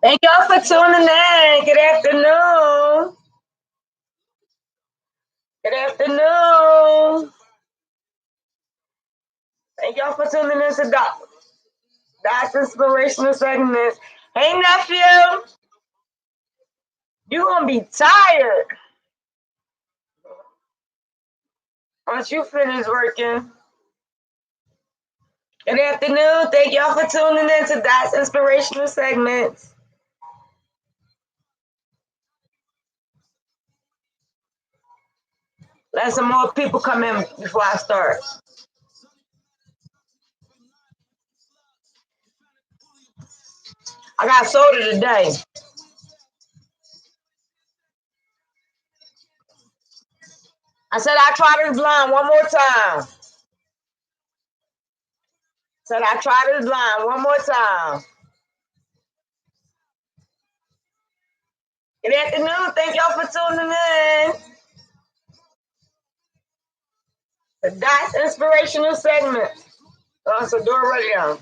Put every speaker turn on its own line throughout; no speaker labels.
Thank y'all for tuning in. Good afternoon. Good afternoon. Thank y'all for tuning in to That's Inspirational Segments. Hey, nephew. You gonna be tired once you finish working. Good afternoon. Thank y'all for tuning in to That's Inspirational Segments. Let some more people come in before I start. I got soda today. I said I try this line one more time. Said I try this line one more time. Good afternoon. Thank y'all for tuning in. That's Inspirational Segment. So do it right now.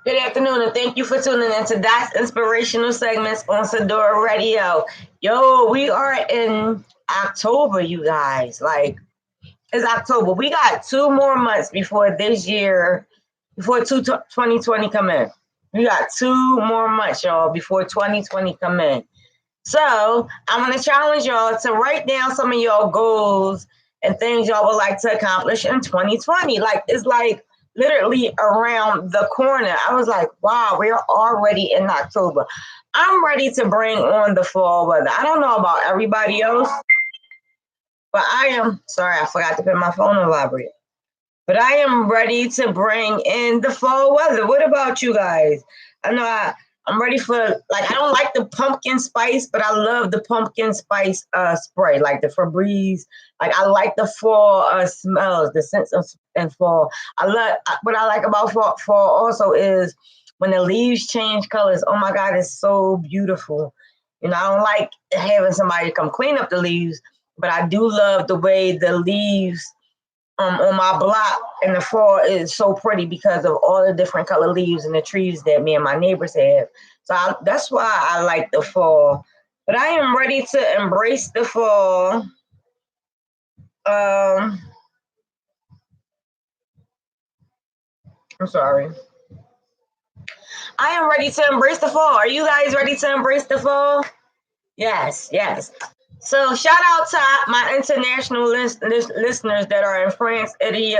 Good afternoon, and thank you for tuning in to That's Inspirational Segments on Sadora Radio. Yo, we are in October, you guys. Like, it's October. We got 2 more months before this year, before 2020 come in. We got 2 more months, y'all, before 2020 come in. So I'm going to challenge y'all to write down some of y'all goals and things y'all would like to accomplish in 2020. Like, it's like literally around the corner. I was like, wow, we're already in October. I'm ready to bring on the fall weather. I don't know about everybody else, but I am, sorry, I forgot to put my phone on vibrate. But I am ready to bring in the fall weather. What about you guys? I know I'm ready for, like, I don't like the pumpkin spice, but I love the pumpkin spice spray, like the Febreze. Like, I like the fall smells, the sense of and fall. What I like about fall also is when the leaves change colors. Oh my God, it's so beautiful. You know, I don't like having somebody come clean up the leaves, but I do love the way the leaves on my block in the fall is so pretty because of all the different color leaves and the trees that me and my neighbors have. So that's why I like the fall. But I am ready to embrace the fall. I'm sorry. I am ready to embrace the fall. Are you guys ready to embrace the fall? Yes, yes. So shout out to my international listeners that are in France, Italy,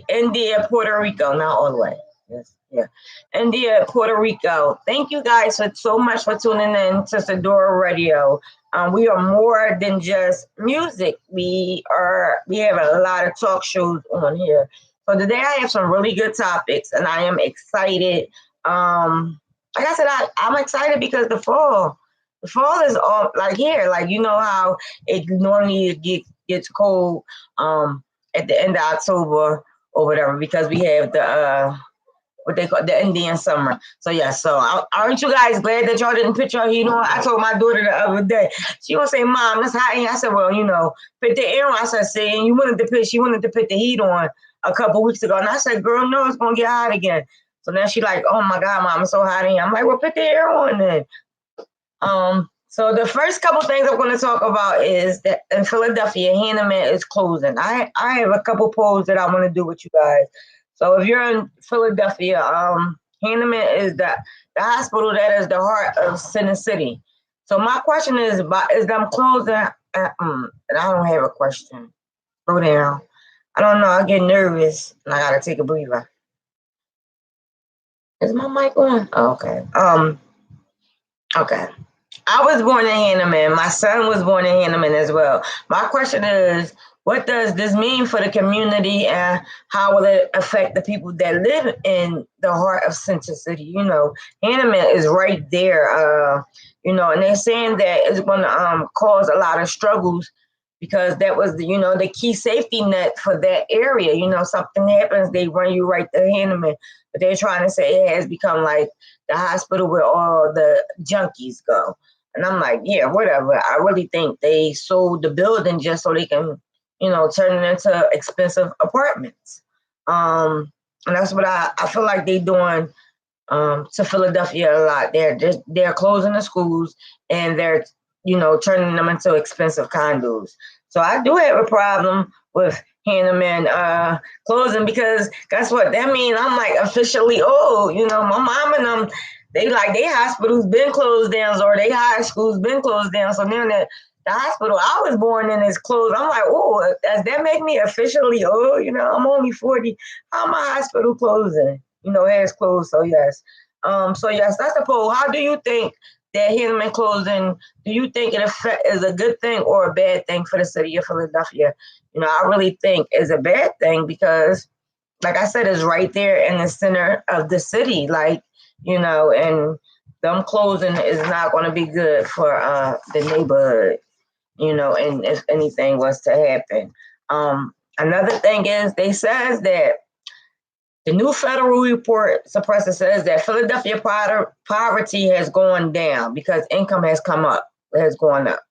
India, Puerto Rico. Not all the way. Yes, yeah. India, Puerto Rico. Thank you guys so much for tuning in to Sadora Radio. We are more than just music. We have a lot of talk shows on here. So today I have some really good topics, and I am excited. Like I said, I'm excited because the fall. The fall is all like here, like you know how it normally gets cold at the end of October or whatever because we have the what they call the Indian summer. So yeah, so aren't you guys glad that y'all didn't put your heat on? I told my daughter the other day, she gonna say, "Mom, it's hot in here." I said, "Well, you know, put the air on." I said, "See, and she wanted to put the heat on a couple weeks ago," and I said, "Girl, no, it's gonna get hot again." So now she like, "Oh my God, Mom, it's so hot in here." I'm like, "Well, put the air on then." So the first couple things I'm going to talk about is that in Philadelphia, Hanneman is closing. I have a couple polls that I want to do with you guys. So if you're in Philadelphia, Hanneman is the hospital that is the heart of Center City. So my question is them closing? And I don't have a question. Slow down. I don't know. I get nervous and I gotta take a breather. Is my mic on? Oh, okay. Okay. I was born in Hanneman. My son was born in Hanneman as well. My question is, what does this mean for the community and how will it affect the people that live in the heart of Center City? You know, Hanneman is right there, you know, and they're saying that it's going to cause a lot of struggles because that was, the key safety net for that area. You know, something happens, they run you right to Hanneman. But they're trying to say it has become like the hospital where all the junkies go. And I'm like, yeah, whatever. I really think they sold the building just so they can, turn it into expensive apartments. And that's what I feel like they're doing to Philadelphia a lot. They're closing the schools and they're, turning them into expensive condos. So I do have a problem with Hanneman closing because guess what? That means I'm like officially old. My mom and them, they like their hospitals been closed down or they high schools been closed down. So now that the hospital I was born in is closed, I'm like, oh, does that make me officially old? I'm only 40. How my hospital closing? It has closed. So yes. So yes, that's the poll. How do you think that Hanneman closing, do you think it is a good thing or a bad thing for the city of Philadelphia? I really think it's a bad thing because, like I said, it's right there in the center of the city. Like, and them closing is not going to be good for the neighborhood, and if anything was to happen. Another thing is they says that the new federal report suppressor says that Philadelphia poverty has gone down because income has come up, has gone up.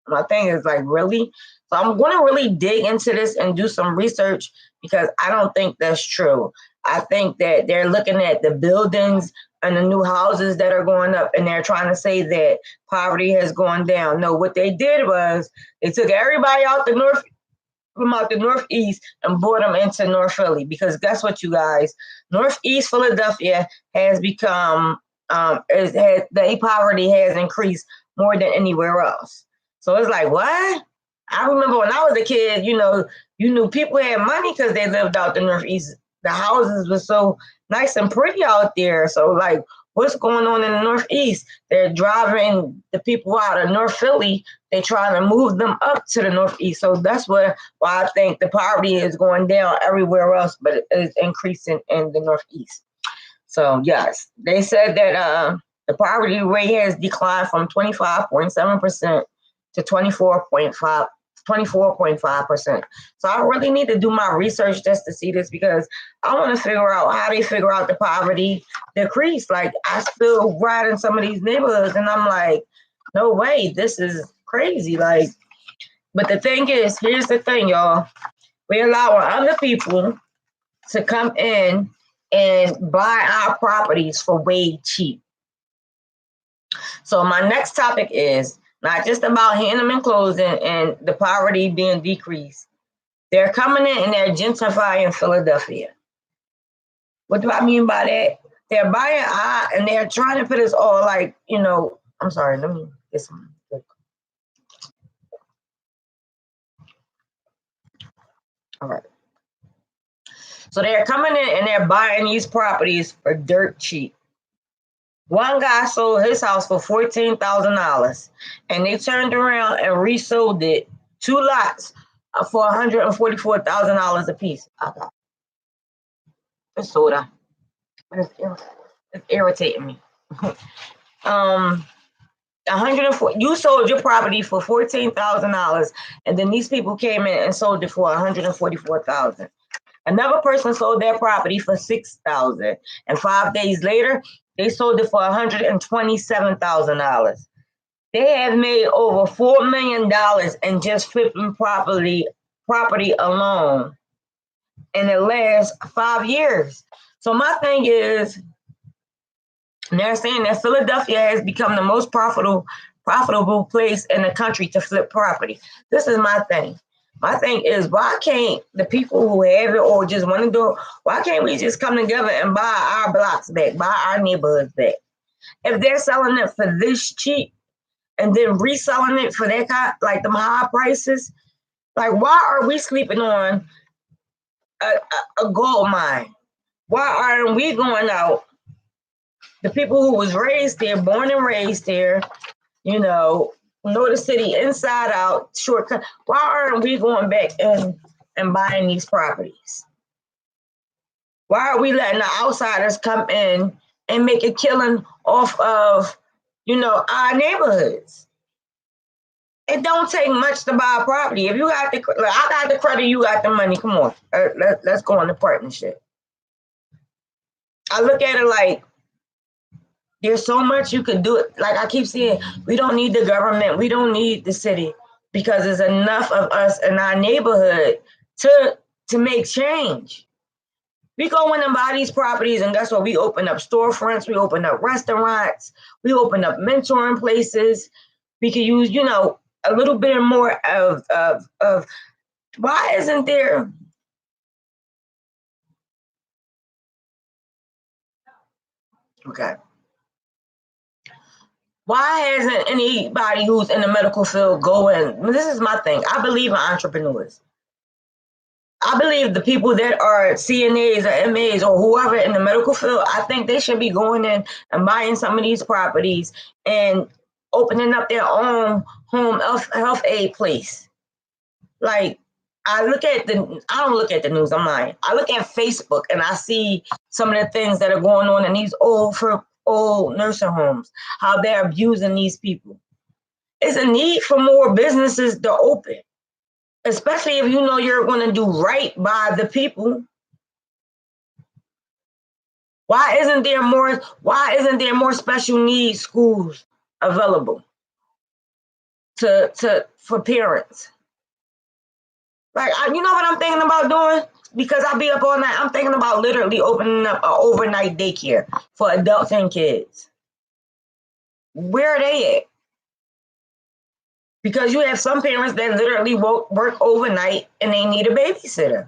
My thing is like, really? So I'm going to really dig into this and do some research because I don't think that's true. I think that they're looking at the buildings and the new houses that are going up and they're trying to say that poverty has gone down. No, what they did was they took everybody out from out the Northeast and brought them into North Philly because guess what, you guys? Northeast Philadelphia has become, the poverty has increased more than anywhere else. So it's like, what? I remember when I was a kid, you knew people had money because they lived out the Northeast. The houses were so nice and pretty out there. So like, what's going on in the Northeast? They're driving the people out of North Philly. They're trying to move them up to the Northeast. So that's why I think the poverty is going down everywhere else, but it is increasing in the Northeast. So yes, they said that the poverty rate has declined from 25.7% to 24.5%. So I really need to do my research just to see this because I want to figure out how they figure out the poverty decrease. Like I still ride in some of these neighborhoods and I'm like, no way, this is crazy. Like, but the thing is, here's the thing, y'all. We allow other people to come in and buy our properties for way cheap. So my next topic is not just about Hanneman closing and the poverty being decreased. They're coming in and they're gentrifying Philadelphia. What do I mean by that? They're buying and they're trying to put us all like, I'm sorry, let me get some. All right. So they're coming in and they're buying these properties for dirt cheap. One guy sold his house for $14,000 and they turned around and resold it, 2 lots for $144,000 a piece. Okay. It's soda. It's irritating me. $144,000 104. You sold your property for $14,000, and then these people came in and sold it for $144,000. Another person sold their property for $6,000, and 5 days later, they sold it for $127,000. They have made over $4 million in just flipping property alone in the last 5 years. So my thing is, they're saying that Philadelphia has become the most profitable place in the country to flip property. This is my thing. My thing is, why can't the people who have it or just want to do it, why can't we just come together and buy our blocks back, buy our neighborhoods back? If they're selling it for this cheap and then reselling it for that kind, like them high prices, like why are we sleeping on a gold mine? Why aren't we going out? The people who was raised there, born and raised there, know the city inside out, shortcut. Why aren't we going back and buying these properties? Why are we letting the outsiders come in and make a killing off of, our neighborhoods? It don't take much to buy a property. If you got I got the credit, you got the money. Come on, let's go into partnership. I look at it like, there's so much you could do. It like I keep saying, we don't need the government, we don't need the city, because there's enough of us in our neighborhood to make change. We go in and buy these properties, and guess what? We open up storefronts, we open up restaurants, we open up mentoring places. We could use, a little bit more of why isn't there? Okay. Why hasn't anybody who's in the medical field going? This is my thing. I believe in entrepreneurs. I believe the people that are CNAs or MAs or whoever in the medical field, I think they should be going in and buying some of these properties and opening up their own home health aid place. Like, I don't look at the news, I'm lying. I look at Facebook and I see some of the things that are going on in these old nursing homes, how they're abusing these people. It's a need for more businesses to open, especially if you're going to do right by the people. Why isn't there more special needs schools available for parents? Like, you know what I'm thinking about doing? Because I'll be up all night. I'm thinking about literally opening up an overnight daycare for adults and kids. Where are they at? Because you have some parents that literally work overnight and they need a babysitter.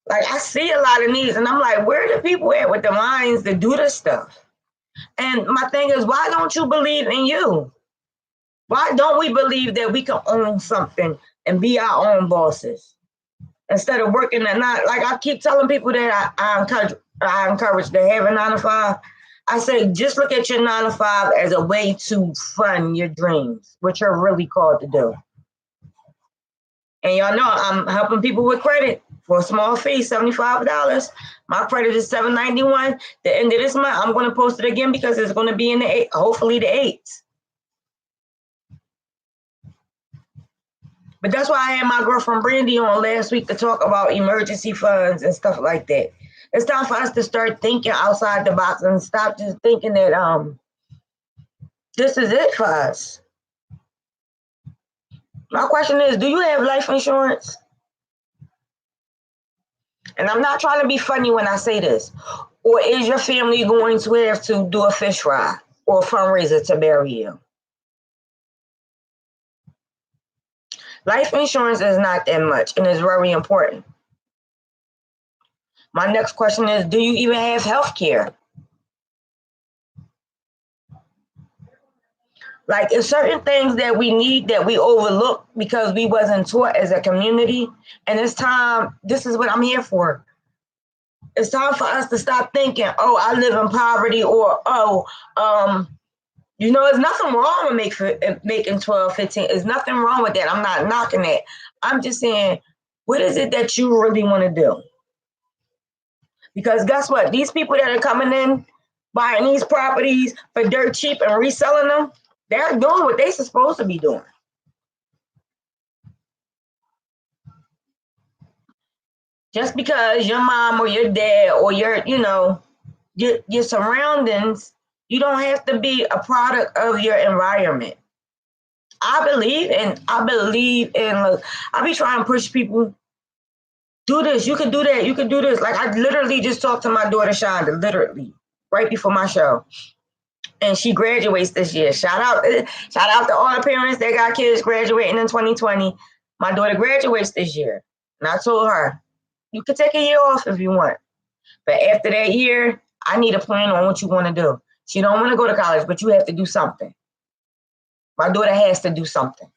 Like, I see a lot of needs, and I'm like, where are the people at with the minds to do this stuff? And my thing is, why don't you believe in you? Why don't we believe that we can own something and be our own bosses instead of working at night? Like I keep telling people that I encourage to have a 9 to 5. I say, just look at your 9 to 5 as a way to fund your dreams, what you're really called to do. And y'all know I'm helping people with credit for a small fee, $75. My credit is $791. The end of this month, I'm going to post it again because it's going to be in hopefully the 8s. But that's why I had my girlfriend Brandy on last week to talk about emergency funds and stuff like that. It's time for us to start thinking outside the box and stop just thinking that this is it for us. My question is, do you have life insurance? And I'm not trying to be funny when I say this. Or is your family going to have to do a fish fry or a fundraiser to bury you? Life insurance is not that much and it's very important. My next question is, do you even have health care? Like, it's certain things that we need that we overlook because we wasn't taught as a community. And it's time, this is what I'm here for. It's time for us to stop thinking, oh, I live in poverty, or, there's nothing wrong with making 12, 15. There's nothing wrong with that. I'm not knocking that. I'm just saying, what is it that you really want to do? Because guess what? These people that are coming in, buying these properties for dirt cheap and reselling them, They're doing what they're supposed to be doing. Just because your mom or your dad or your surroundings, you don't have to be a product of your environment. I believe in look, I be trying to push people, do this, you can do that, you can do this. Like I literally just talked to my daughter Shonda, literally, right before my show. And she graduates this year. Shout out to all the parents that got kids graduating in 2020. My daughter graduates this year. And I told her, you can take a year off if you want. But after that year, I need a plan on what you want to do. She don't want to go to college, but you have to do something. My daughter has to do something.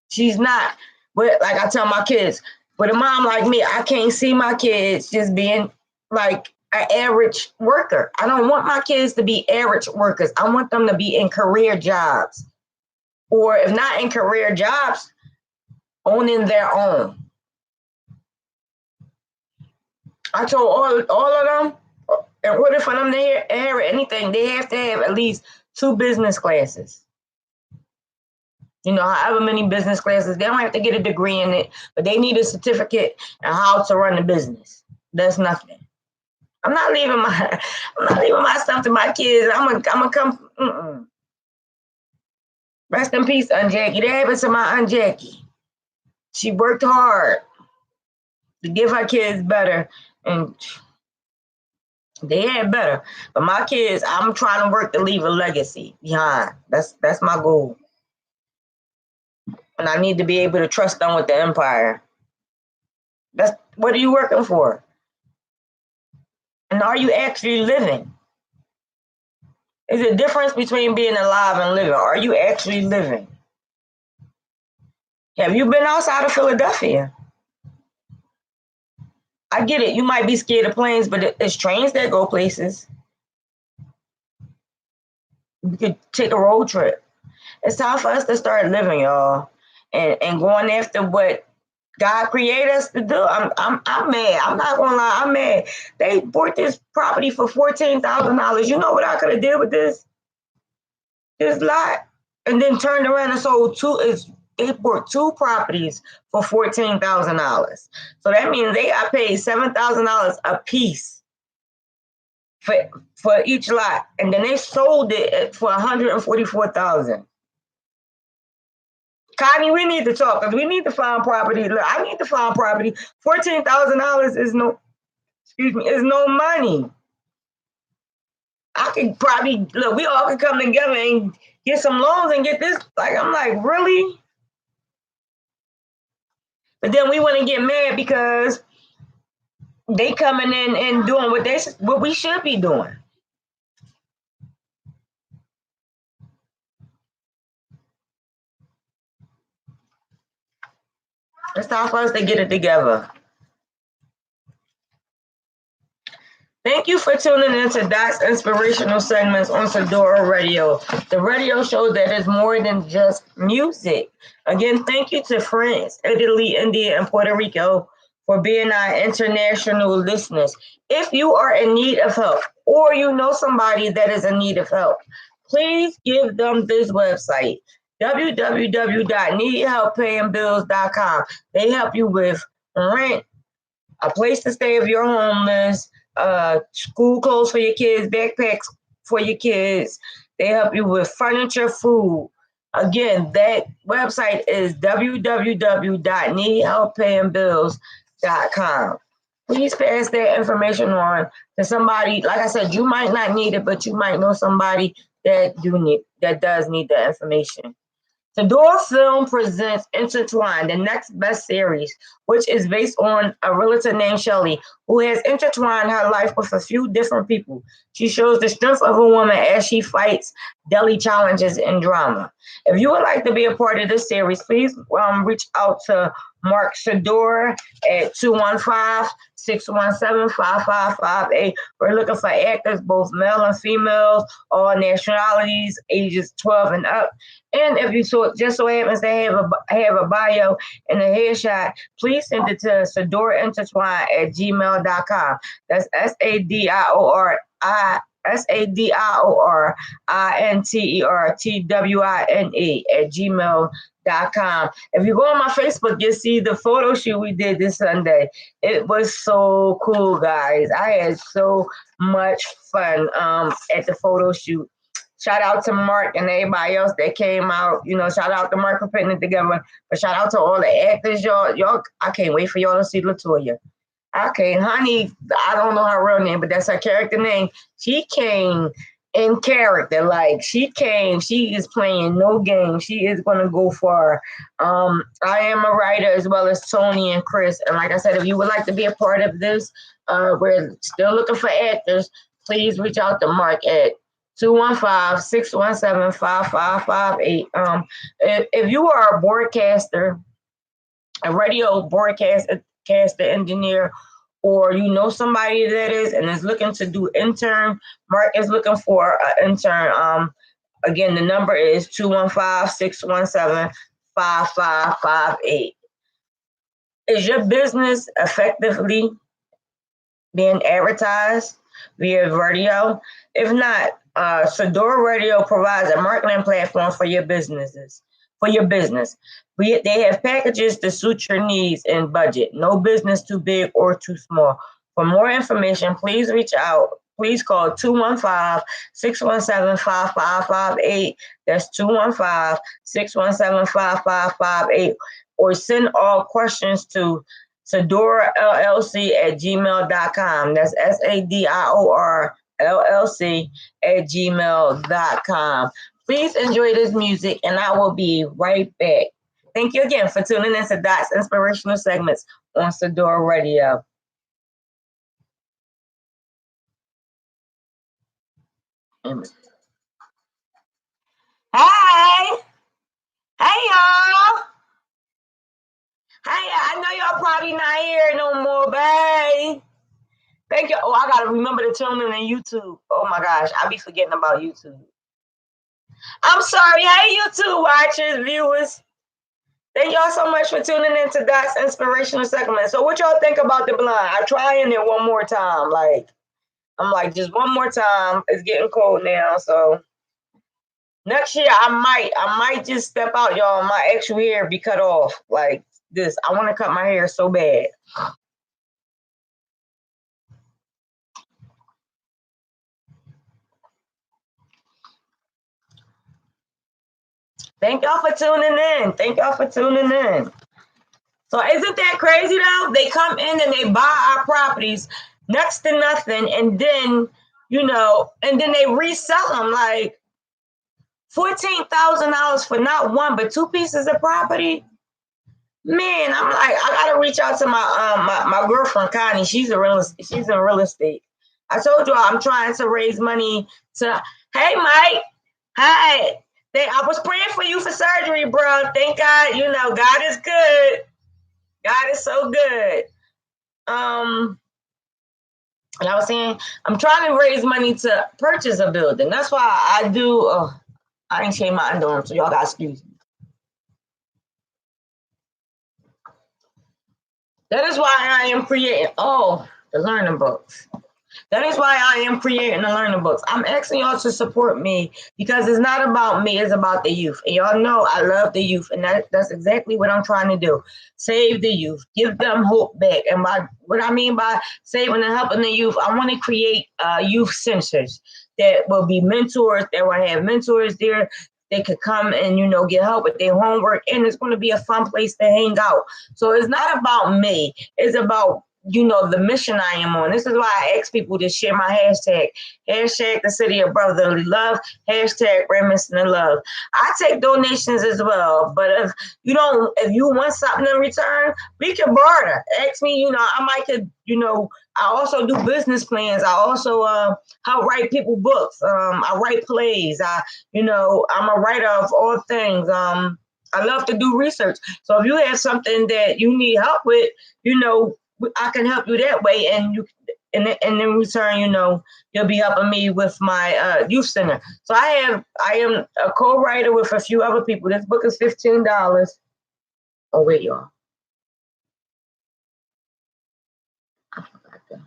She's not, but like I tell my kids, with a mom like me, I can't see my kids just being like an average worker. I don't want my kids to be average workers. I want them to be in career jobs. Or if not in career jobs, owning their own. I told all of them, in order for them to inherit anything, they have to have at least 2 business classes. However many business classes. They don't have to get a degree in it, but they need a certificate on how to run a business. That's nothing. I'm not leaving my stuff to my kids. I'm gonna come. Rest in peace, Aunt Jackie. That happened to my Aunt Jackie. She worked hard to give her kids better, and they had better. But my kids, I'm trying to work to leave a legacy behind. That's my goal. And I need to be able to trust them with the empire. What are you working for? And are you actually living? There's a difference between being alive and living. Are you actually living? Have you been outside of Philadelphia? I get it. You might be scared of planes, but it's trains that go places. We could take a road trip. It's time for us to start living, y'all, and going after what God created us to do. I'm mad. I'm not gonna lie. I'm mad. They bought this property for $14,000. You know what I could have did with this lot, and then turned around and sold they bought 2 properties for $14,000. So that means they got paid $7,000 a piece for each lot, and then they sold it for $144,000. Connie, we need to talk because we need to find property. Look, I need to find property. $14,000 is no money. I could probably we all could come together and get some loans and get this. I'm like, really? But then we want to get mad because they coming in and doing what we should be doing. It's time for us to get it together. Thank you for tuning into Doc's inspirational segments on Sadora Radio, the radio show that is more than just music. Again, thank you to France, Italy, India, and Puerto Rico for being our international listeners. If you are in need of help or you know somebody that is in need of help, please give them this website, www.needhelppayingbills.com. They help you with rent, a place to stay if you're homeless, school clothes for your kids, backpacks for your kids. They help you with furniture, food. Again, that website is www.needhelppayingbills.com. Please pass that information on to somebody. Like I said, you might not need it, but you might know somebody that does need the information. Sador Film presents Intertwined, the next best series, which is based on a realtor named Shelley, who has intertwined her life with a few different people. She shows the strength of a woman as she fights daily challenges and drama. If you would like to be a part of this series, please reach out to Mark Sador at 215-617-5558. We're looking for actors, both male and female, all nationalities, ages 12 and up. And if you just so happens to have a bio and a headshot, please send it to sadorintertwine@gmail.com. That's SADIORINTERTWINE saveouryouth@gmail.com. If you go on my Facebook, you'll see the photo shoot we did this Sunday. It was so cool, guys. I had so much fun at the photo shoot. Shout out to Mark and everybody else that came out. Shout out to Mark for putting it together. But shout out to all the actors, y'all. I can't wait for y'all to see Latoya. Okay, Honey, I don't know her real name, but that's her character name. She came in character. Like, she is playing no game. She is going to go far. I am a writer as well as Tony and Chris. And like I said, if you would like to be a part of this, we're still looking for actors. Please reach out to Mark at 215-617-5558. If you are a broadcaster, a radio broadcaster engineer, or you know somebody that is and is looking to do intern, Mark is looking for an intern. Again, the number is 215-617-5558. Is your business effectively being advertised via radio? If not, Sadora Radio provides a marketing platform for your businesses. They have packages to suit your needs and budget. No business too big or too small. For more information, please reach out. Please call 215-617-5558. That's 215-617-5558. Or send all questions to saveouryouth@gmail.com. That's saveouryouth@gmail.com. Please enjoy this music, and I will be right back. Thank you again for tuning in to Dot's Inspirational Segments on Sadora Radio. Hey! Hey, y'all! Hey, I know y'all probably not here no more, babe. Thank you. Oh, I gotta remember to tune in on YouTube. Oh my gosh, I be forgetting about YouTube. I'm sorry. Hey, YouTube watchers, viewers. Thank y'all so much for tuning in to Dot's Inspirational Segment. So what y'all think about the blind? I'm trying it one more time. I'm like, just one more time. It's getting cold now, so next year I might just step out, y'all. My actual hair be cut off like this. I want to cut my hair so bad. Thank y'all for tuning in. So isn't that crazy though? They come in and they buy our properties next to nothing, and then and then they resell them like $14,000 for not one but two pieces of property. Man, I'm like, I gotta reach out to my girlfriend Connie. She's in real estate. I told you I'm trying to raise money to. Hey, Mike. Hi. I was praying for you for surgery, bro. Thank God. God is good. God is so good. And I was saying, I'm trying to raise money to purchase a building. That's why I do. I ain't changed my underarm, so y'all got to excuse me. That is why I am creating. The learning books. That is why I am creating the learning books. I'm asking y'all to support me because it's not about me. It's about the youth. And y'all know I love the youth. And that's exactly what I'm trying to do. Save the youth. Give them hope back. And what I mean by saving and helping the youth, I want to create youth centers that will be mentors. That will have mentors there. They could come and, get help with their homework. And it's going to be a fun place to hang out. So it's not about me. It's about the mission I am on. This is why I ask people to share my hashtag the city of brotherly love, hashtag weremissingthelove. I take donations as well, but if you want something in return, we can barter. Ask me, I might could, I also do business plans. I also help write people books. I write plays. I'm a writer of all things. I love to do research. So if you have something that you need help with, I can help you that way, and in return, you'll be helping me with my youth center. So I am a co-writer with a few other people. This book is $15. Oh wait, y'all. I forgot that.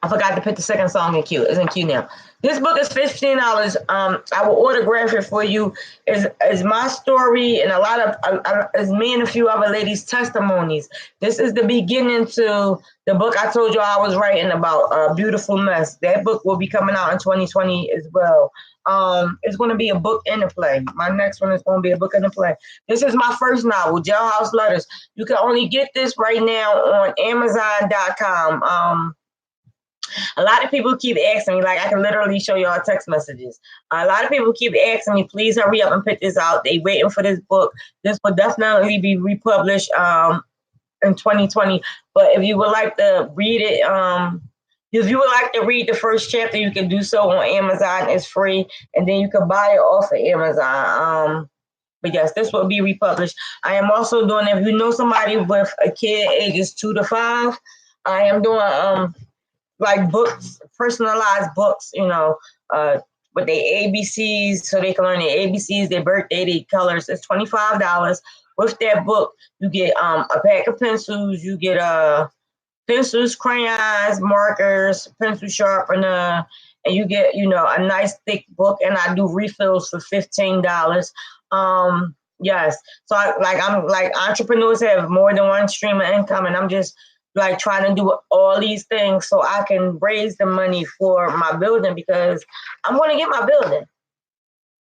I forgot to put the second song in queue. It's in queue now. This book is $15. I will autograph it for you. Is my story and a lot of is me and a few other ladies' testimonies. This is the beginning to the book I told you I was writing about, Beautiful Mess. That book will be coming out in 2020 as well. It's going to be a book and a play. My next one is going to be a book and a play. This is my first novel, Jailhouse Letters. You can only get this right now on Amazon.com. A lot of people keep asking me, like I can literally show y'all text messages. A lot of people keep asking me, please hurry up and put this out. They waiting for this book. This will definitely be republished in 2020. But if you would like to read it, if you would like to read the first chapter, you can do so on Amazon. It's free, and then you can buy it off of Amazon. But yes, this will be republished. I am also doing, if you know somebody with a kid ages 2 to 5, I am doing like books, personalized books, with their ABCs, so they can learn their ABCs, their birthday, their colors. It's $25. With that book, you get a pack of pencils, you get pencils, crayons, markers, pencil sharpener, and you get, a nice thick book. And I do refills for $15. Yes. So I'm like entrepreneurs have more than one stream of income, and I'm just like trying to do all these things so I can raise the money for my building, because I'm going to get my building.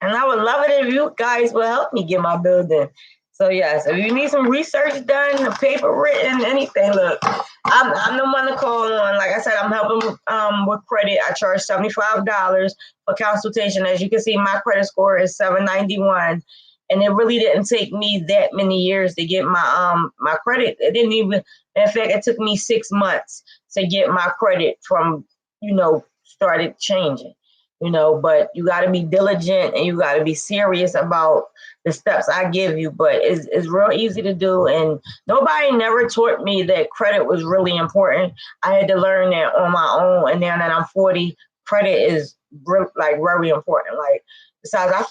And I would love it if you guys will help me get my building. So yes, if you need some research done, a paper written, anything, look, I'm the one to call on. Like I said, I'm helping with credit. I charge $75 for consultation. As you can see, my credit score is 791. And it really didn't take me that many years to get my credit. It didn't even, in fact, it took me 6 months to get my credit from, started changing, but you got to be diligent and you got to be serious about the steps I give you. But it's real easy to do. And nobody never taught me that credit was really important. I had to learn that on my own. And now that I'm 40, credit is very important. Like, besides, I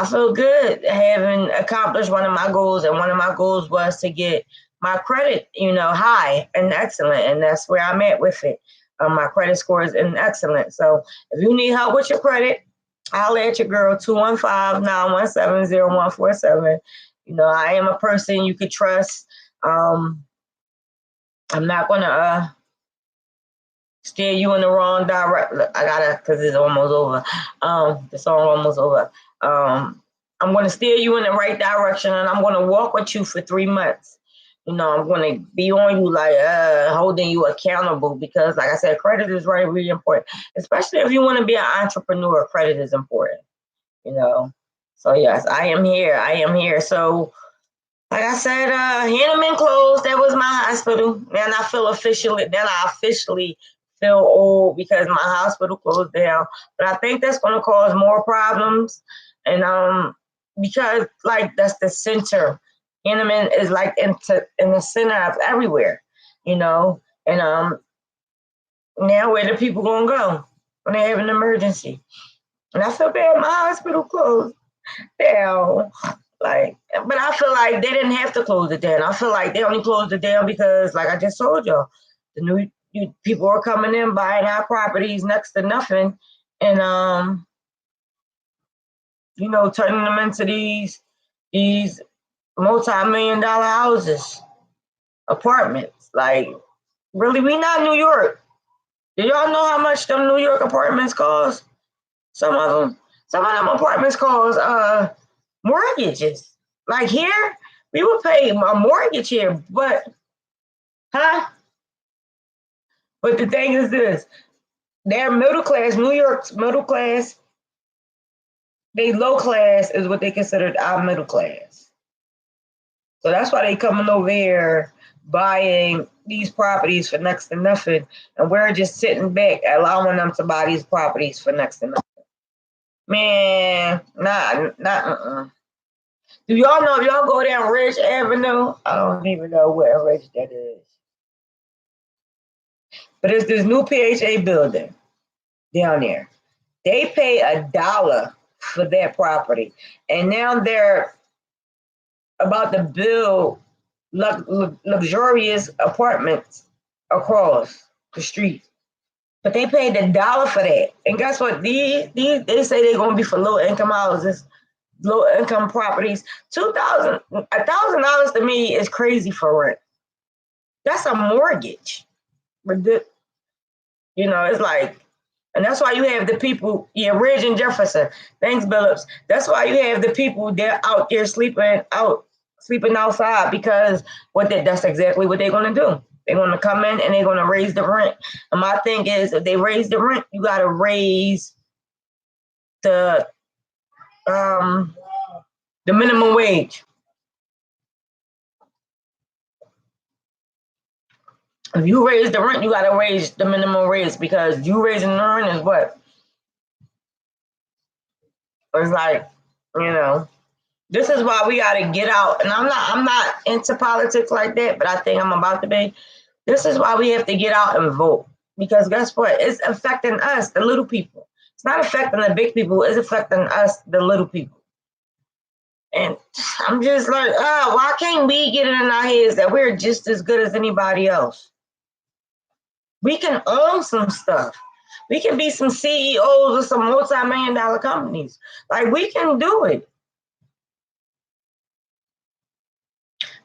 feel good having accomplished one of my goals, and one of my goals was to get my credit, high and excellent, and that's where I'm at with it. My credit score is in excellent. So if you need help with your credit, holler at your girl, 215-917-0147. I am a person you could trust. I'm not going to steer you in the wrong direction. I gotta, because it's almost over. The song almost over. I'm going to steer you in the right direction, and I'm going to walk with you for 3 months. I'm going to be on you, like holding you accountable, because like I said, credit is really, really important, especially if you want to be an entrepreneur. Credit is important, So yes, I am here. So like I said, Hanneman closed. That was my hospital. And I officially feel old because my hospital closed down. But I think that's going to cause more problems. And because like that's the center. Hanneman is like in the center of everywhere, And now where the people going to go when they have an emergency? And I feel bad my hospital closed down. But I feel like they didn't have to close it down. I feel like they only closed it down because, like I just told y'all, the new people are coming in, buying our properties next to nothing, and turning them into these multi-million-dollar houses, apartments. Like, really, we not New York. Do y'all know how much them New York apartments cost? Some of them apartments cost mortgages. Like here, we would pay a mortgage here, but But the thing is this: they're middle class. New York's middle class. They low class is what they considered our middle class. So that's why they coming over here buying these properties for next to nothing, and we're just sitting back allowing them to buy these properties for next to nothing. Man, not. Do y'all know if y'all go down Ridge Avenue? I don't even know where Ridge that is. But it's this new PHA building down there. They pay $1 for that property. And now they're about to build luxurious apartments across the street. But they paid $1 for that. And guess what? They say they're gonna be for low income houses, low income properties. $1,000 to me is crazy for rent. That's a mortgage. But it's like, and that's why you have the people, Ridge and Jefferson. Thanks, Billups. That's why you have the people that out there sleeping outside, because that's exactly what they're gonna do. They're gonna come in and they're gonna raise the rent. And my thing is, if they raise the rent, you gotta raise the minimum wage. If you raise the rent, you gotta raise the minimum wage, because you raising the rent is what? It's like, this is why we gotta get out. And I'm not into politics like that, but I think I'm about to be. This is why we have to get out and vote. Because guess what? It's affecting us, the little people. It's not affecting the big people, it's affecting us, the little people. And I'm just like, why can't we get it in our heads that we're just as good as anybody else? We can own some stuff. We can be some CEOs of some multi-million-dollar companies. Like, we can do it.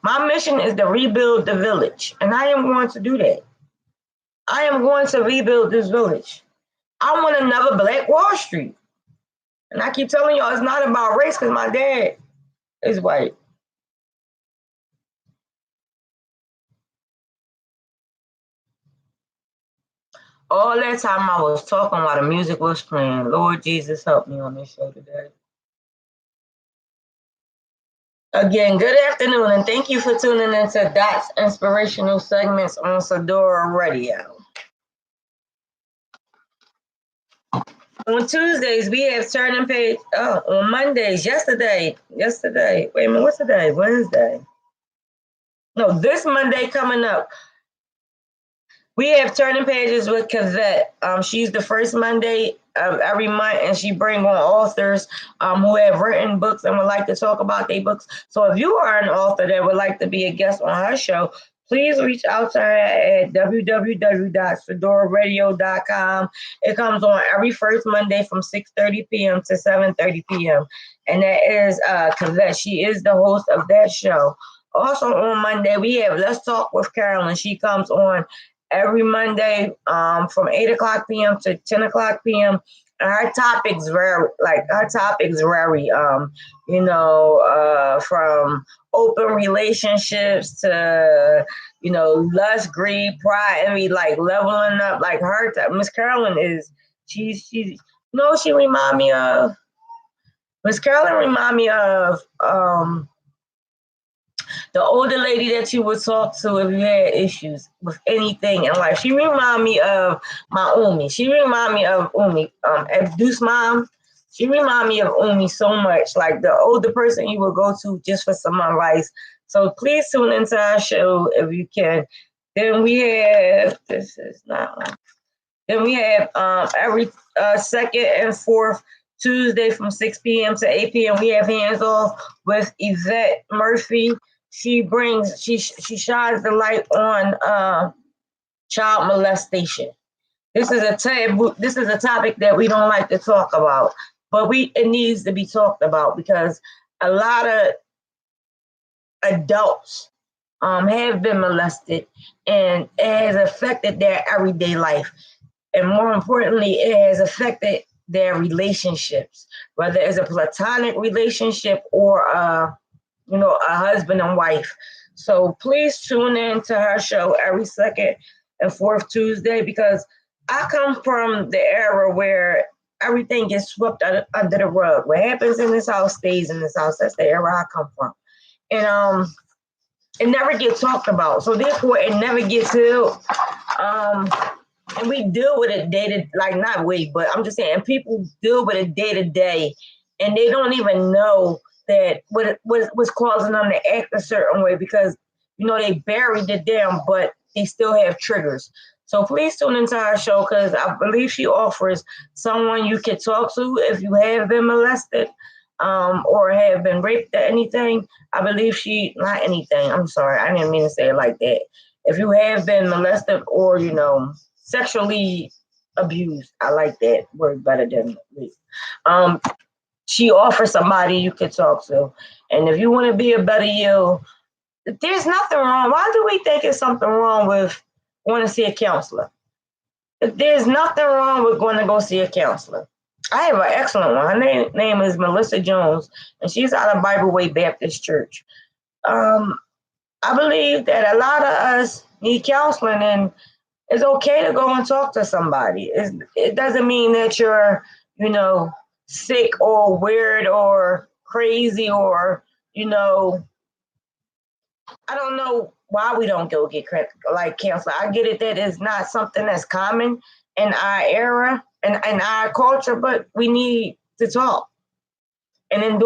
My mission is to rebuild the village, and I am going to do that. I am going to rebuild this village. I want another Black Wall Street. And I keep telling y'all, it's not about race, because my dad is white. All that time I was talking while the music was playing. Lord Jesus, help me on this show today. Again, good afternoon, and thank you for tuning into Dot's Inspirational Segments on Sadora Radio. On Tuesdays, we have Turning Page. On Mondays, yesterday. Wait a minute, what's today? Wednesday. No, this Monday coming up, we have Turning Pages with Cavette. She's the first Monday of every month, and she brings on authors who have written books and would like to talk about their books. So if you are an author that would like to be a guest on her show, please reach out to her at www.saveouryouth.com. It comes on every first Monday from 6:30 p.m. to 7:30 p.m. And that is Cavette. She is the host of that show. Also on Monday, we have Let's Talk with Carolyn. She comes on every Monday from 8 o'clock p.m. to 10 o'clock p.m. And her topics vary, from open relationships to, lust, greed, pride, and leveling up. Like Miss Carolyn is, she remind me of, Miss Carolyn remind me of the older lady that you would talk to if you had issues with anything in life. She remind me of my Umi. She remind me of Umi. Abdu's mom. She remind me of Umi so much. Like the older person you would go to just for some advice. So please tune into our show if you can. Then we have, every second and fourth Tuesday from 6 p.m. to 8 p.m. we have Hands Off with Yvette Murphy. She shines the light on child molestation. This is a taboo. This is a topic that we don't like to talk about, but it needs to be talked about, because a lot of adults have been molested, and it has affected their everyday life. And more importantly, it has affected their relationships, whether it's a platonic relationship or a husband and wife. So please tune in to her show every second and fourth Tuesday, because I come from the era where everything gets swept under the rug. What happens in this house stays in this house. That's the era I come from. And it never gets talked about. So therefore it never gets healed. And we deal with it not we, but I'm just saying people deal with it day to day, and they don't even know that what's causing them to act a certain way, because they buried it down, but they still have triggers. So please tune into our show, because I believe she offers someone you can talk to if you have been molested or have been raped or anything. I believe not anything. I'm sorry, I didn't mean to say it like that. if you have been molested or, sexually abused, I like that word better than raped. She offers somebody you could talk to. And if you want to be a better you, there's nothing wrong. Why do we think it's something wrong with going to see a counselor? There's nothing wrong with going to go see a counselor. I have an excellent one. Her name is Melissa Jones, and she's out of Bible Way Baptist Church. I believe that a lot of us need counseling, and it's okay to go and talk to somebody. It doesn't mean that you're, sick or weird or crazy or, I don't know why we don't go get like counseling. I get it that it's not something that's common in our era and in our culture, but we need to talk. And then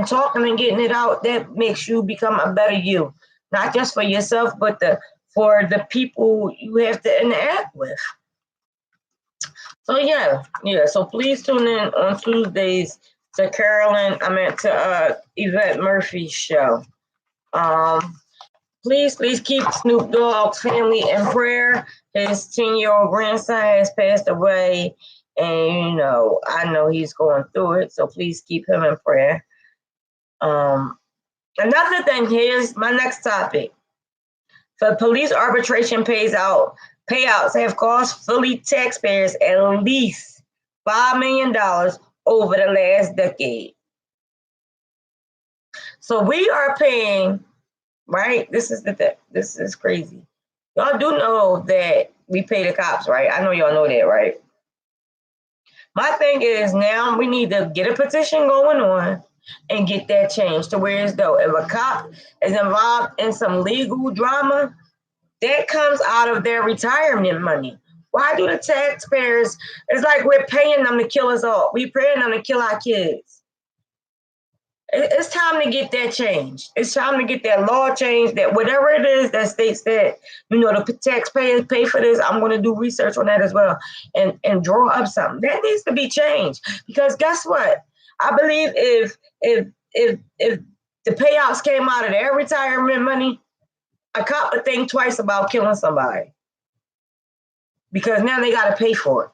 talking and getting it out, that makes you become a better you, not just for yourself, but for the people you have to interact with. So yeah. So please tune in on Tuesdays to Yvette Murphy's show. Please keep Snoop Dogg's family in prayer. His 10-year-old grandson has passed away, and I know he's going through it. So please keep him in prayer. Another thing, here's my next topic. The police arbitration payouts have cost Philly taxpayers at least $5 million over the last decade. So we are paying, right? This is crazy. Y'all do know that we pay the cops, right? I know y'all know that, right? My thing is now we need to get a petition going on and get that changed to where as though if a cop is involved in some legal drama, that comes out of their retirement money. Why do the taxpayers, it's like we're paying them to kill us all. We're paying them to kill our kids. It's time to get that changed. It's time to get that law changed, that whatever it is that states that, the taxpayers pay for this, I'm going to do research on that as well and draw up something. That needs to be changed because guess what? I believe if the payouts came out of their retirement money, a cop would think twice about killing somebody because now they got to pay for it.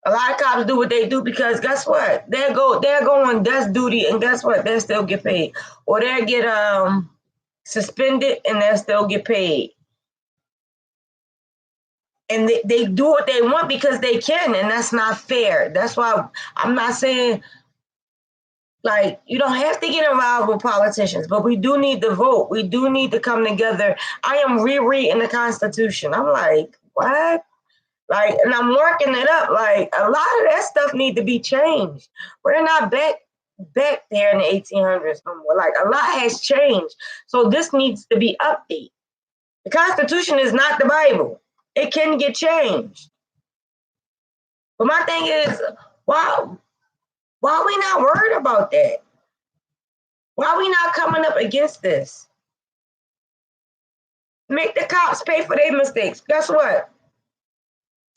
A lot of cops do what they do because guess what? They'll go on desk duty and guess what? They'll still get paid. Or they'll get suspended and they'll still get paid. And they do what they want because they can, and that's not fair. That's why I'm not saying, like, you don't have to get involved with politicians, but we do need to vote. We do need to come together. I am rereading the Constitution. I'm like, what? Like, and I'm working it up. Like, a lot of that stuff need to be changed. We're not back there in the 1800s no more. Like, a lot has changed. So this needs to be updated. The Constitution is not the Bible. It can get changed. But my thing is, why are we not worried about that? Why are we not coming up against this? Make the cops pay for their mistakes. Guess what?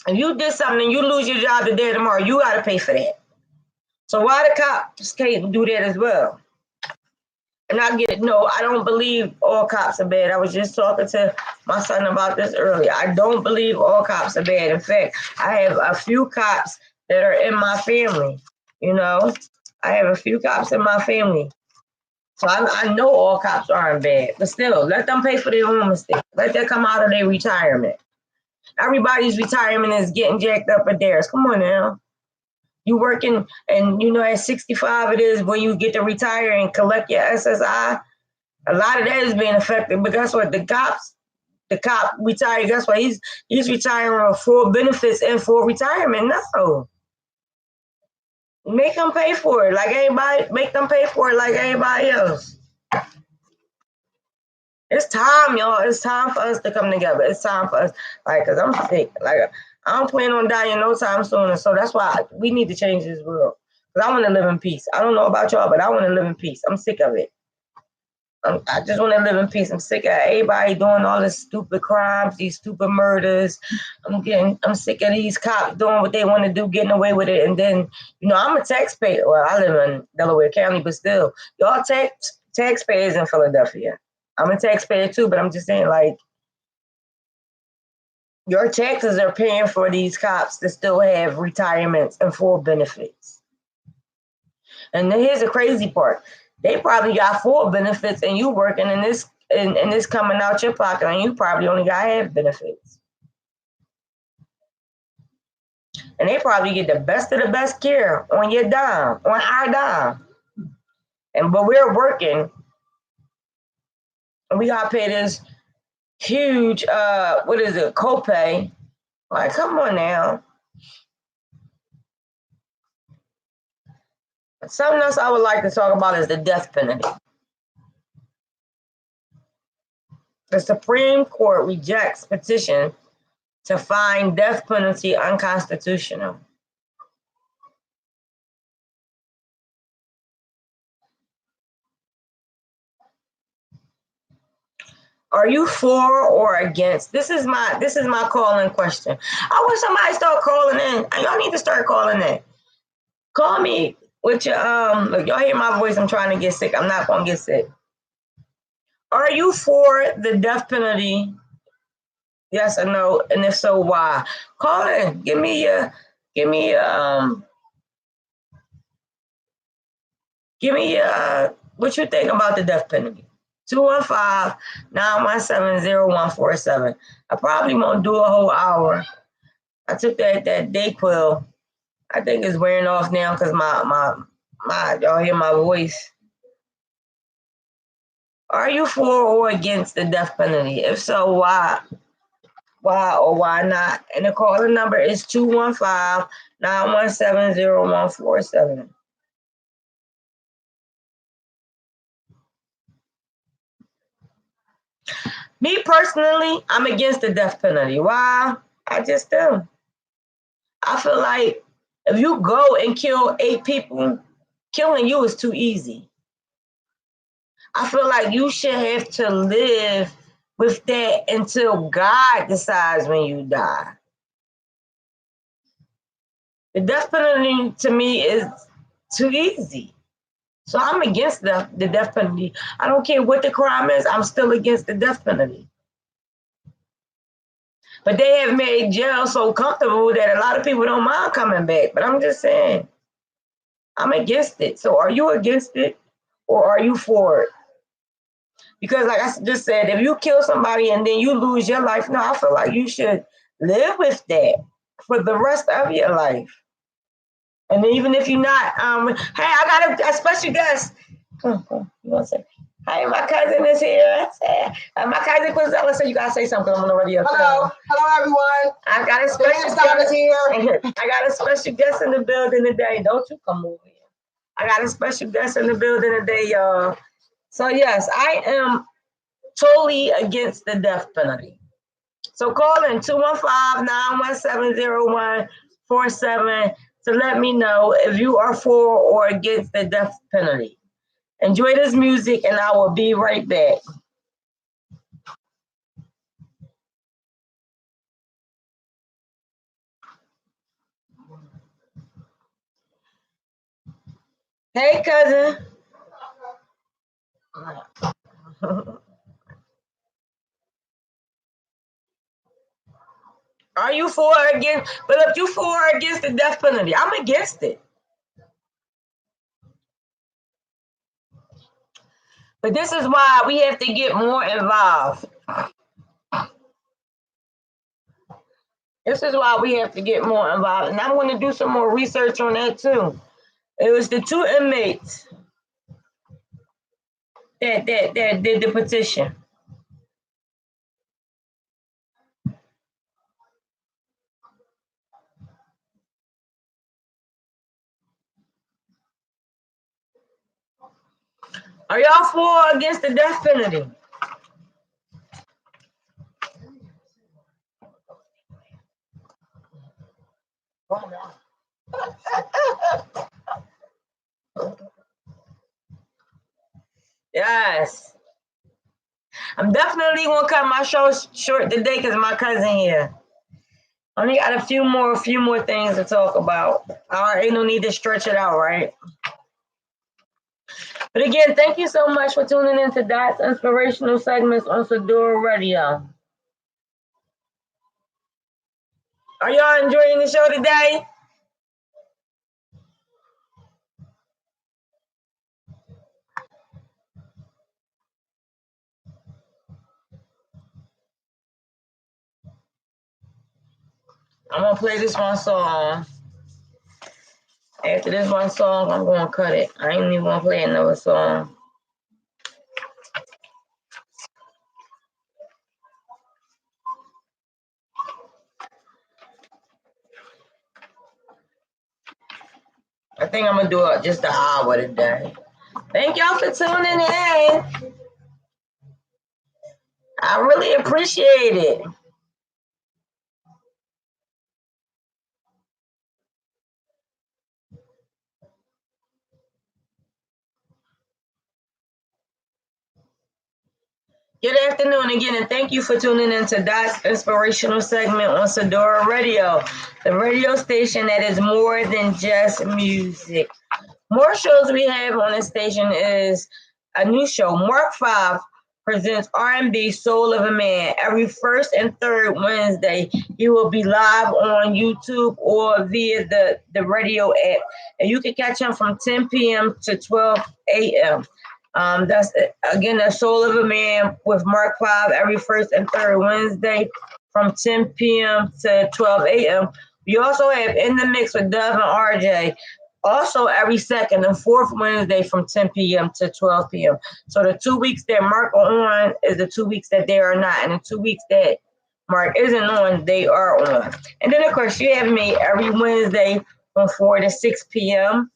If you did something and you lose your job today or tomorrow, you got to pay for that. So why the cops can't do that as well? And I get it. No, I don't believe all cops are bad. I was just talking to my son about this earlier. I don't believe all cops are bad. In fact, I have a few cops that are in my family. I have a few cops in my family. So I know all cops aren't bad. But still, let them pay for their own mistakes. Let that come out of their retirement. Everybody's retirement is getting jacked up at theirs. Come on now. You working and at 65 it is when you get to retire and collect your SSI. A lot of that is being affected. But guess what? The cop retired. Guess what? He's retiring for benefits and for retirement. No. Make them pay for it like everybody. Make them pay for it like everybody else. It's time, y'all. It's time for us to come together. It's time for us, because I'm sick. I don't plan on dying no time soon. And so that's why we need to change this world. Because I want to live in peace. I don't know about y'all, but I want to live in peace. I'm sick of it. I just want to live in peace. I'm sick of everybody doing all this stupid crimes, these stupid murders. I'm sick of these cops doing what they want to do, getting away with it. And then, I'm a taxpayer. Well, I live in Delaware County, but still, y'all taxpayers in Philadelphia. I'm a taxpayer too, but I'm just saying, Your taxes are paying for these cops to still have retirements and full benefits. And then here's the crazy part. They probably got full benefits and you working in this and this coming out your pocket and you probably only got half benefits. And they probably get the best of the best care on your dime, on our dime. But we're working and we gotta pay this huge copay. Like, come on now. Something else I would like to talk about is the death penalty. The Supreme Court rejects petition to find death penalty unconstitutional. Are you for or against? This is my calling question. I wish somebody start calling in. Y'all need to start calling in. Call me with your look, y'all hear my voice. I'm trying to get sick. I'm not gonna get sick. Are you for the death penalty? Yes or no? And if so, why? Call in. Give me what you think about the death penalty. 215-917-0147. I probably won't do a whole hour. I took that Dayquil. I think it's wearing off now because my y'all hear my voice. Are you for or against the death penalty? If so, why? Why or why not? And the calling number is 215-917-0147. Me personally, I'm against the death penalty. Why? I just am. I feel like if you go and kill 8 people, killing you is too easy. I feel like you should have to live with that until God decides when you die. The death penalty to me is too easy. So I'm against the death penalty. I don't care what the crime is, I'm still against the death penalty. But they have made jail so comfortable that a lot of people don't mind coming back. But I'm just saying, I'm against it. So are you against it or are you for it? Because like I just said, if you kill somebody and then you lose your life, no, I feel like you should live with that for the rest of your life. And even if you're not, hey, I got a special guest. You want to say, hi, my cousin is here. My cousin Quizella said you got to say something on the radio.
Hello, everyone.
I got a special guest here. I got a special guest in the building today. Don't you come over here. I got a special guest in the building today, y'all. So yes, I am totally against the death penalty. So call in 215-917-0147 to let me know if you are for or against the death penalty. Enjoy this music and I will be right back. Hey, cousin. Are you for or against? But if you for or against the death penalty, I'm against it. But this is why we have to get more involved. This is why we have to get more involved. And I'm going to do some more research on that too. It was the 2 inmates that did the petition. Are y'all for or against the death penalty? Yes. I'm definitely going to cut my show short today because my cousin here. Only got a few more things to talk about. All right, ain't no need to stretch it out, right? But again, thank you so much for tuning into Dot's inspirational segments on Sadora Radio. Are y'all enjoying the show today? I'm gonna play this one song. After this one song, I'm gonna cut it. I ain't even gonna play another song. I think I'm gonna do it just an hour today. Thank y'all for tuning in. I really appreciate it. Good afternoon again, and thank you for tuning in to Dot's inspirational segment on Sadora Radio, the radio station that is more than just music. More shows we have on this station is a new show. Mark 5 presents R&B Soul of a Man every first and third Wednesday. He will be live on YouTube or via the radio app. And you can catch him from 10 p.m. to 12 a.m. That's again the Soul of a Man with Mark 5 every first and third Wednesday from 10 p.m. to 12 a.m. We also have In the Mix with Dove and RJ, also every second and fourth Wednesday from 10 p.m. to 12 p.m. So the 2 weeks that Mark are on is the 2 weeks that they are not, and the 2 weeks that Mark isn't on, they are on. And then of course you have me every Wednesday from 4 to 6 p.m.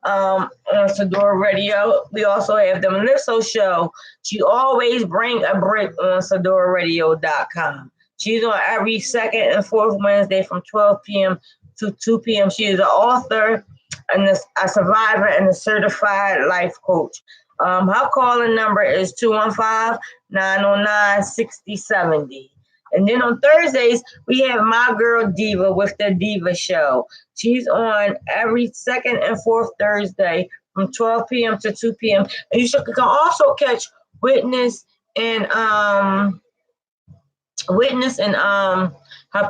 On Sadora Radio. We also have the Melissa Show. She always bring a break on SadoraRadio.com. She's on every second and fourth Wednesday from 12 p.m. to 2 p.m. She is an author and a survivor and a certified life coach. Her calling number is 215-909-6070. And then on Thursdays, we have my girl Diva with the Diva Show. She's on every second and fourth Thursday from 12 p.m. to 2 p.m. And you can also catch Witness and her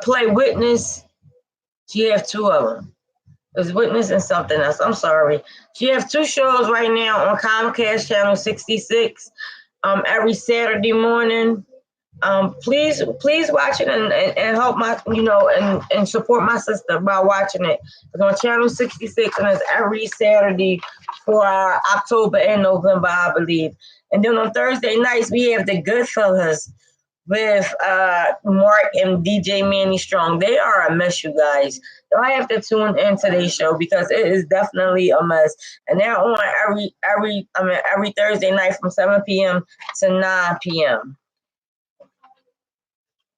play Witness. She has two of them. There's Witness and something else. I'm sorry. She has two shows right now on Comcast Channel 66 every Saturday morning. Please watch it and help my, and support my sister by watching it. It's on Channel 66 and it's every Saturday for October and November, I believe. And then on Thursday nights, we have the Goodfellas with Mark and DJ Manny Strong. They are a mess, you guys. So I have to tune into their show because it is definitely a mess. And they're on every Thursday night from 7 p.m. to 9 p.m.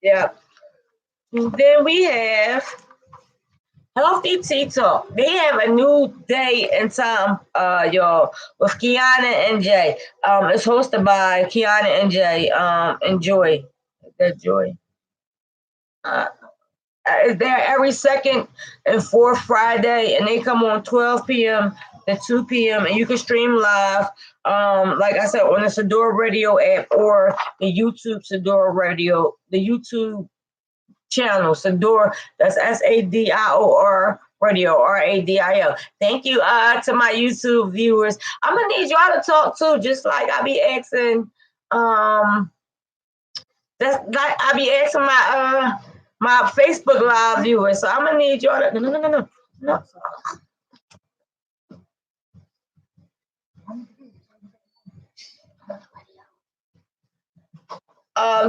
Yeah. Then we have Healthy Tea Talk. They have a new day and time, y'all, with Kiana and Jay. It's hosted by Kiana and Jay. Enjoy. That Joy. They're every second and fourth Friday, and they come on 12 p.m. to 2 p.m. and you can stream live, like I said, on the Sadora Radio app or the YouTube Sadora Radio, the YouTube channel Sadora. That's SADIOR Radio, RADIO. Thank you to my YouTube viewers. I'm gonna need y'all to talk too, just like I be asking. That's like I be asking my Facebook Live viewers. So I'm gonna need y'all to no.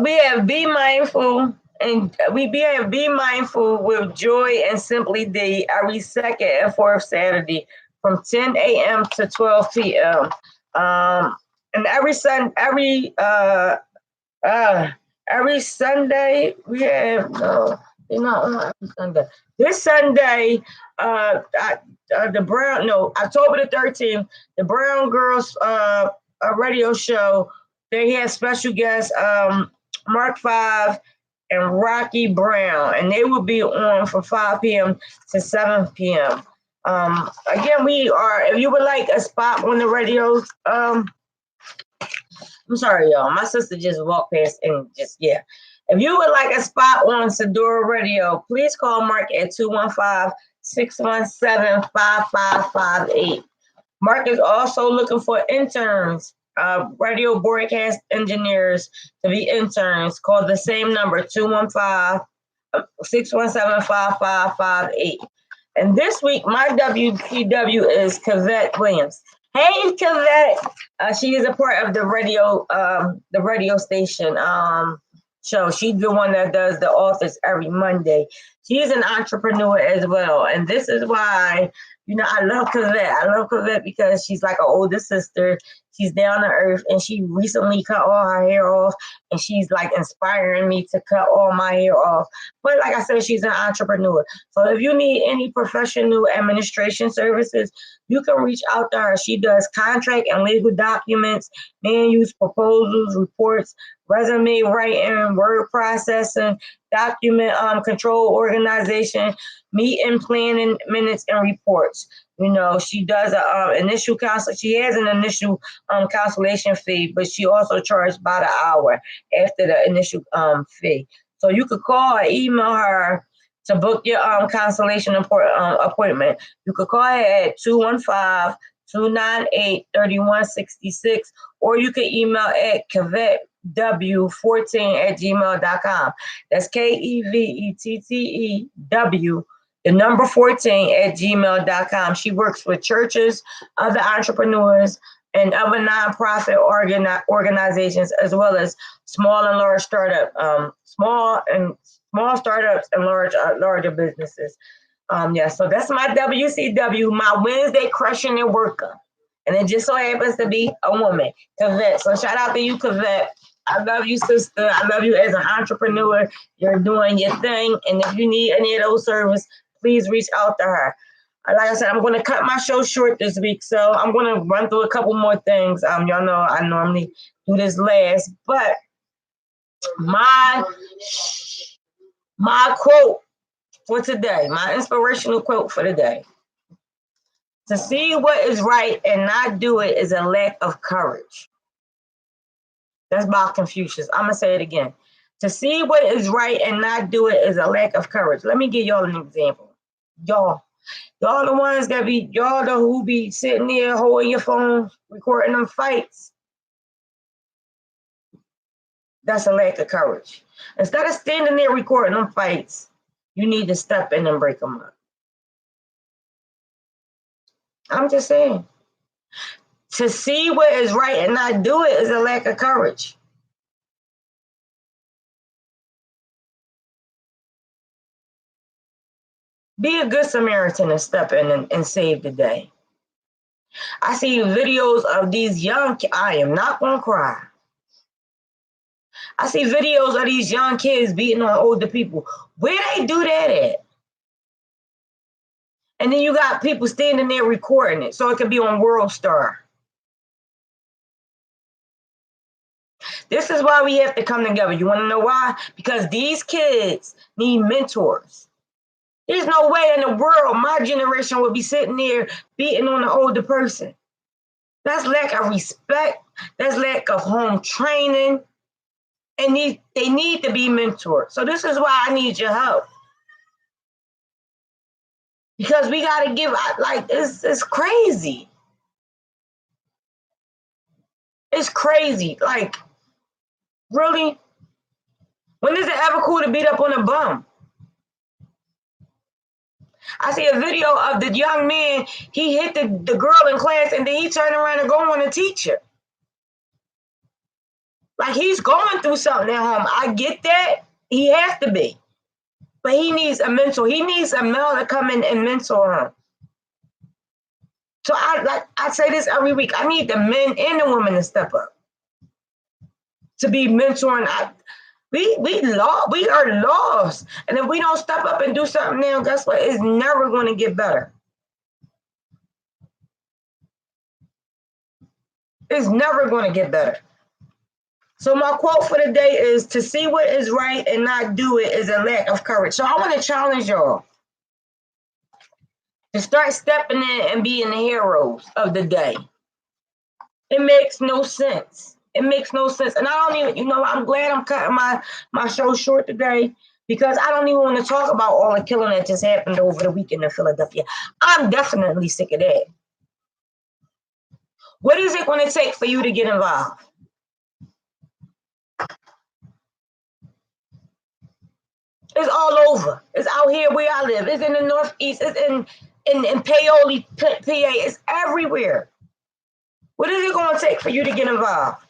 We have Be Mindful, and we have Be Mindful with Joy and Simply D every second and fourth Saturday from 10 a.m. to 12 p.m. And every Sunday we have they're not on every Sunday. This Sunday, October the 13th, the Brown Girls radio show. They had special guests, Mark 5 and Rocky Brown, and they will be on from 5 p.m. to 7 p.m. Again, if you would like a spot on the radio, I'm sorry, y'all. My sister just walked past and If you would like a spot on Sadora Radio, please call Mark at 215-617-5558. Mark is also looking for interns, radio broadcast engineers to be interns. Call the same number, 215-617-5558. And this week, my WCW is Cavette Williams. Hey, Cavette. She is a part of the radio station show. She's the one that does the office every Monday. She's an entrepreneur as well. And this is why, I love Cavette. I love Cavette because she's like an older sister. She's down to earth, and she recently cut all her hair off, and she's like inspiring me to cut all my hair off. But like I said, she's an entrepreneur. So if you need any professional administration services, you can reach out to her. She does contract and legal documents, man-use proposals, reports, resume writing, word processing, document control organization, meeting planning minutes and reports. She does a initial counsel. She has an initial consultation fee, but she also charges by the hour after the initial fee. So you could call or email her to book your consultation appointment. You could call her at 215-298-3166, or you could email at kevettw14@gmail.com. That's KEVETTEW, the number 14@gmail.com. She works with churches, other entrepreneurs, and other nonprofit organizations, as well as small and large small startups and larger businesses. So that's my WCW, my Wednesday crushing and working. And it just so happens to be a woman, Cavette. So shout out to you, Cavette. I love you, sister. I love you as an entrepreneur. You're doing your thing. And if you need any of those services, please reach out to her. Like I said, I'm going to cut my show short this week. So I'm going to run through a couple more things. Y'all know I normally do this last. But my quote for today, my inspirational quote for today: to see what is right and not do it is a lack of courage. That's by Confucius. I'm going to say it again. To see what is right and not do it is a lack of courage. Let me give y'all an example. Y'all the ones that who be sitting there holding your phone, recording them fights. That's a lack of courage. Instead of standing there recording them fights, you need to step in and break them up. I'm just saying. To see what is right and not do it is a lack of courage. Be a good Samaritan and step in and save the day. I see videos of these young kids. I am not going to cry. I see videos of these young kids beating on older people. Where they do that at? And then you got people standing there recording it so it can be on World Star. This is why we have to come together. You want to know why? Because these kids need mentors. There's no way in the world my generation would be sitting there beating on an older person. That's lack of respect. That's lack of home training. And they need to be mentored. So this is why I need your help. Because we got to give, it's crazy. It's crazy. Like, really? When is it ever cool to beat up on a bum? I see a video of the young man, he hit the girl in class and then he turned around and go on the teacher. Like, he's going through something at home. I get that. He has to be. But he needs a mentor. He needs a male to come in and mentor him. So I say this every week. I need the men and the women to step up. To be mentoring. We are lost. And if we don't step up and do something now, guess what? It's never going to get better. It's never going to get better. So my quote for the day is, to see what is right and not do it is a lack of courage. So I want to challenge y'all to start stepping in and being the heroes of the day. It makes no sense. It makes no sense. And I don't even, I'm glad I'm cutting my show short today because I don't even want to talk about all the killing that just happened over the weekend in Philadelphia. I'm definitely sick of that. What is it going to take for you to get involved? It's all over. It's out here where I live. It's in the Northeast. It's in Paoli, PA. It's everywhere. What is it going to take for you to get involved?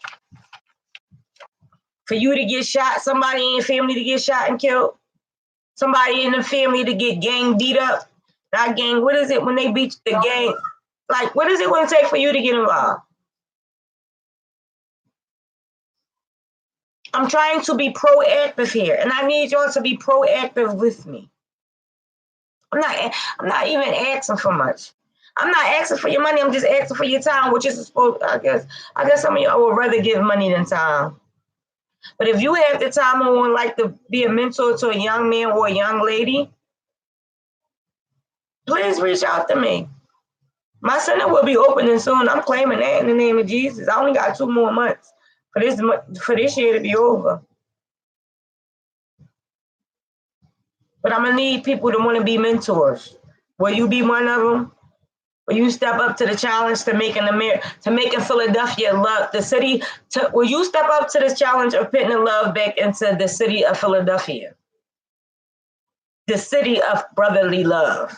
For you to get shot, somebody in your family to get shot and killed, somebody in the family to get gang beat up. Not gang, what is it when they beat the gang? Like, what is it going to take for you to get involved? I'm trying to be proactive here, and I need y'all to be proactive with me. I'm not even asking for much. I'm not asking for your money. I'm just asking for your time, which is supposed. I guess some of y'all would rather give money than time. But if you have the time and would like to be a mentor to a young man or a young lady, please reach out to me. My center will be opening soon. I'm claiming that in the name of Jesus. I only got 2 more months for this year to be over. But I'm gonna need people to want to be mentors. Will you be one of them? Will you step up to the challenge to making Philadelphia love the city? Will you step up to this challenge of putting the love back into the city of Philadelphia? The city of brotherly love.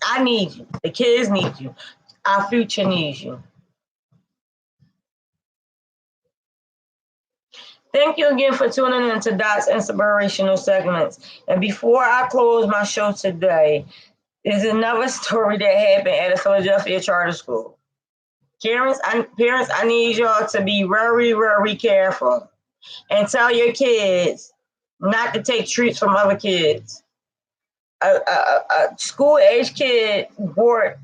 I need you. The kids need you. Our future needs you. Thank you again for tuning in to Dot's Inspirational Segments. And before I close my show today, there's another story that happened at a Philadelphia charter school. Parents, I need y'all to be very, very careful and tell your kids not to take treats from other kids. A school-age kid bought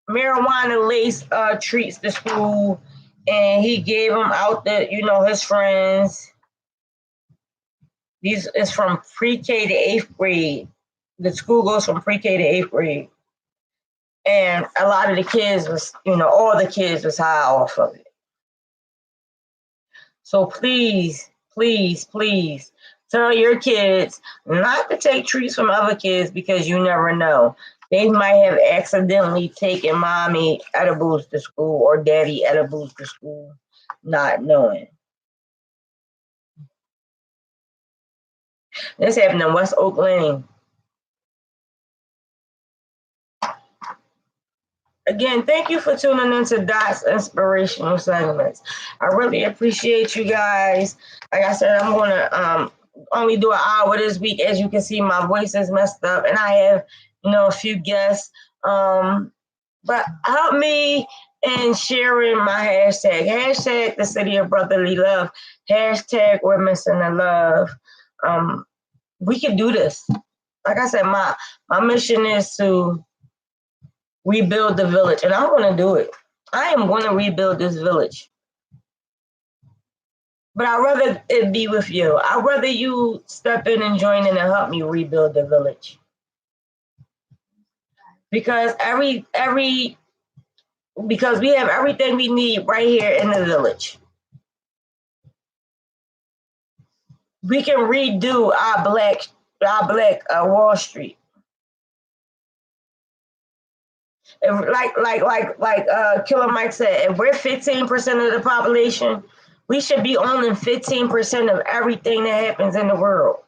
marijuana-laced treats to school, and he gave them out to his friends. These is from pre-K to 8th grade. The school goes from pre-K to 8th grade. And a lot of the kids was, all the kids was high off of it. So please, please, please tell your kids not to take treats from other kids because you never know. They might have accidentally taken mommy edibles to school or daddy edibles to school, not knowing. This happened in West Oak Lane. Again, thank you for tuning into Dot's Inspirational Segments. I really appreciate you guys. Like I said, I'm going to only do an hour this week. As you can see, my voice is messed up, and I have, a few guests. But help me in sharing my hashtag. Hashtag the city of brotherly love. Hashtag we're missing the love. We can do this. Like I said, my mission is to rebuild the village, and I'm going to do it. I am going to rebuild this village. But I'd rather it be with you. I'd rather you step in and join in and help me rebuild the village. Because because we have everything we need right here in the village. We can redo our black Wall Street. If, Killer Mike said, if we're 15% of the population, we should be owning 15% of everything that happens in the world.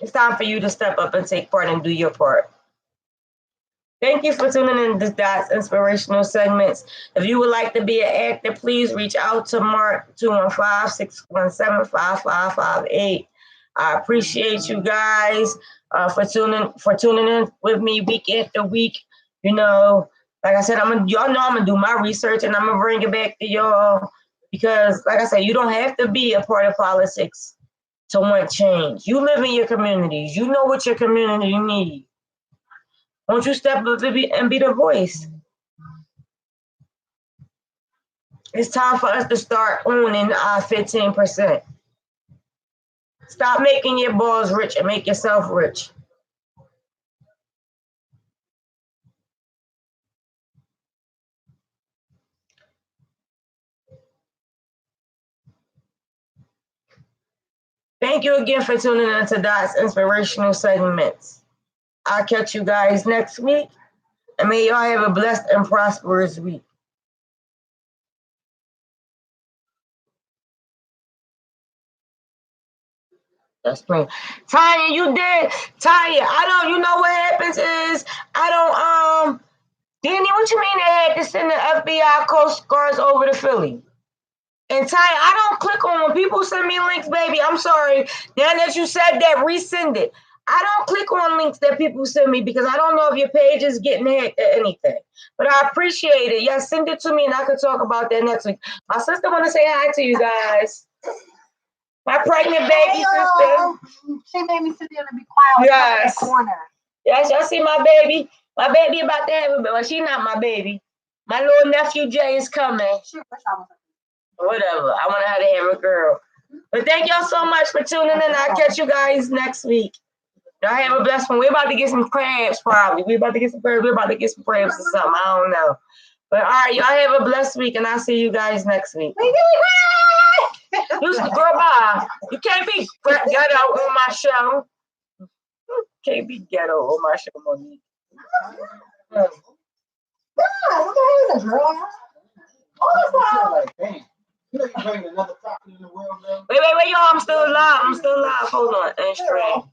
It's time for you to step up and take part and do your part. Thank you for tuning in to Dot's Inspirational Segments. If you would like to be an actor, please reach out to Mark 215-617-5558. I appreciate you guys for tuning in with me week after week. Like I said, y'all know I'm gonna do my research and I'm gonna bring it back to y'all because, like I said, you don't have to be a part of politics to want change. You live in your communities. You know what your community needs. Won't you step up and be the voice? It's time for us to start owning our 15%. Stop making your balls rich and make yourself rich. Thank you again for tuning in to Dot's Inspirational Segments. I'll catch you guys next week. And may y'all have a blessed and prosperous week. That's plain. Tanya, you did. Tanya, I don't, you know what happens is, I don't, Danny, what you mean they had to send the FBI Coast Guards over to Philly? And Ty, I don't click on when people send me links, baby. I'm sorry. Now that you said that, resend it. I don't click on links that people send me because I don't know if your page is getting hacked or anything. But I appreciate it. Yes, send it to me and I could talk about that next week. My sister want to say hi to you guys. My pregnant baby sister.
She made me sit there and be quiet.
Yes.
In the corner.
Yes, y'all see my baby. My baby about to have a baby. Well, she's not my baby. My little nephew Jay is coming. Whatever. I want her to have a girl. But thank y'all so much for tuning in. I'll catch you guys next week. Y'all have a blessed one. We're about to get some crabs, probably. We're about to get some crabs. We're about to get some crabs or something. I don't know. But all right, y'all have a blessed week, and I'll see you guys next week. You girl, bye. You can't be ghetto on my show. Can't be ghetto on my show, Monique.
What the hell is a girl?
Wait, y'all. I'm still alive. Hold on. And straight.